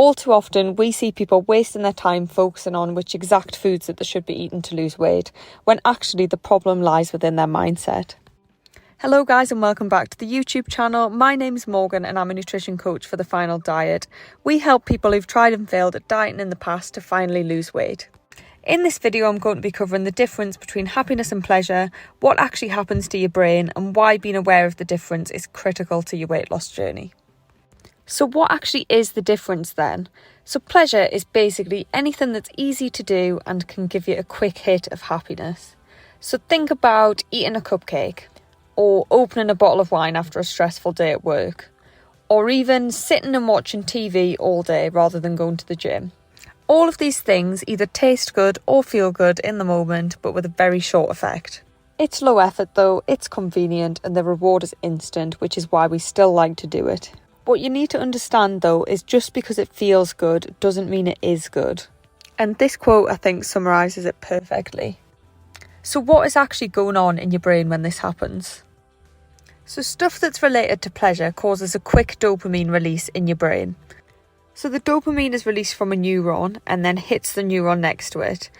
All too often, we see people wasting their time focusing on which exact foods that they should be eating to lose weight, when actually the problem lies within their mindset. Hello guys and welcome back to the YouTube channel. My name's Morgan and I'm a nutrition coach for The Final Diet. We help people who've tried and failed at dieting in the past to finally lose weight. In this video, I'm going to be covering the difference between happiness and pleasure, what actually happens to your brain, and why being aware of the difference is critical to your weight loss journey. So what actually is the difference then? So pleasure is basically anything that's easy to do and can give you a quick hit of happiness. So think about eating a cupcake, or opening a bottle of wine after a stressful day at work, or even sitting and watching TV all day rather than going to the gym. All of these things either taste good or feel good in the moment, but with a very short effect. It's low effort though, it's convenient, and the reward is instant, which is why we still like to do it. What you need to understand though is just because it feels good doesn't mean it is good. And this quote I think summarises it perfectly. So what is actually going on in your brain when this happens? So stuff that's related to pleasure causes a quick dopamine release in your brain. So the dopamine is released from a neuron and then hits the neuron next to it.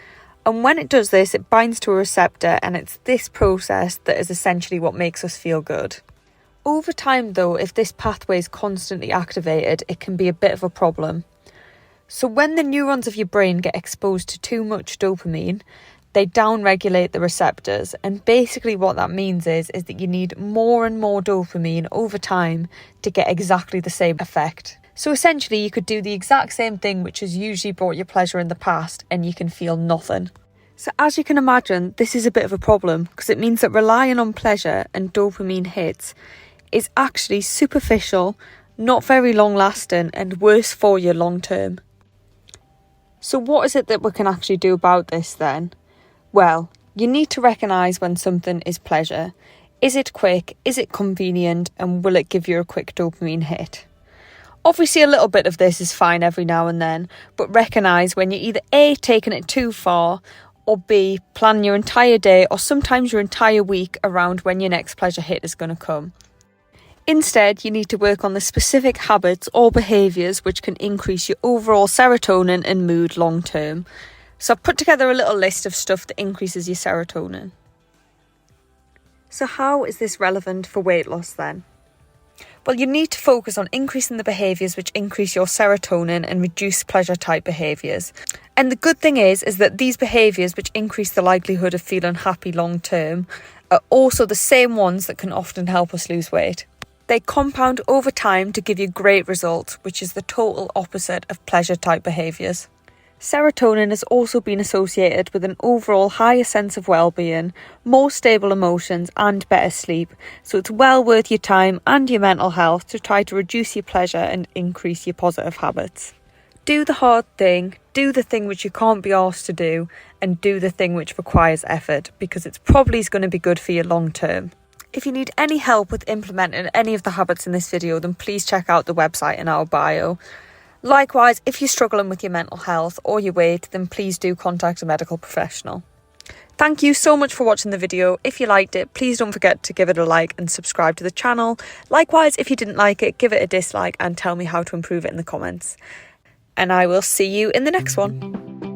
And when it does this, it binds to a receptor, and it's this process that is essentially what makes us feel good. Over time though, if this pathway is constantly activated, it can be a bit of a problem. So when the neurons of your brain get exposed to too much dopamine, they downregulate the receptors, and basically what that means is that you need more and more dopamine over time to get exactly the same effect. So essentially you could do the exact same thing which has usually brought you pleasure in the past and you can feel nothing. So as you can imagine, this is a bit of a problem because it means that relying on pleasure and dopamine hits is actually superficial, not very long lasting, and worse for you long term. So what is it that we can actually do about this then? Well, you need to recognise when something is pleasure. Is it quick? Is it convenient? And will it give you a quick dopamine hit? Obviously, a little bit of this is fine every now and then, but recognise when you're either A, taking it too far, or B, planning your entire day or sometimes your entire week around when your next pleasure hit is going to come. Instead, you need to work on the specific habits or behaviours which can increase your overall serotonin and mood long term. So I've put together a little list of stuff that increases your serotonin. So how is this relevant for weight loss then? Well, you need to focus on increasing the behaviours which increase your serotonin and reduce pleasure type behaviours. And the good thing is that these behaviours which increase the likelihood of feeling happy long term are also the same ones that can often help us lose weight. They compound over time to give you great results, which is the total opposite of pleasure type behaviours. Serotonin has also been associated with an overall higher sense of well-being, more stable emotions and better sleep, so it's well worth your time and your mental health to try to reduce your pleasure and increase your positive habits. Do the hard thing, do the thing which you can't be asked to do, and do the thing which requires effort, because it's probably going to be good for you long term. If you need any help with implementing any of the habits in this video, then please check out the website in our bio. Likewise, if you're struggling with your mental health or your weight, then please do contact a medical professional. Thank you so much for watching the video. If you liked it, please don't forget to give it a like and subscribe to the channel. Likewise, if you didn't like it, give it a dislike and tell me how to improve it in the comments. And I will see you in the next one.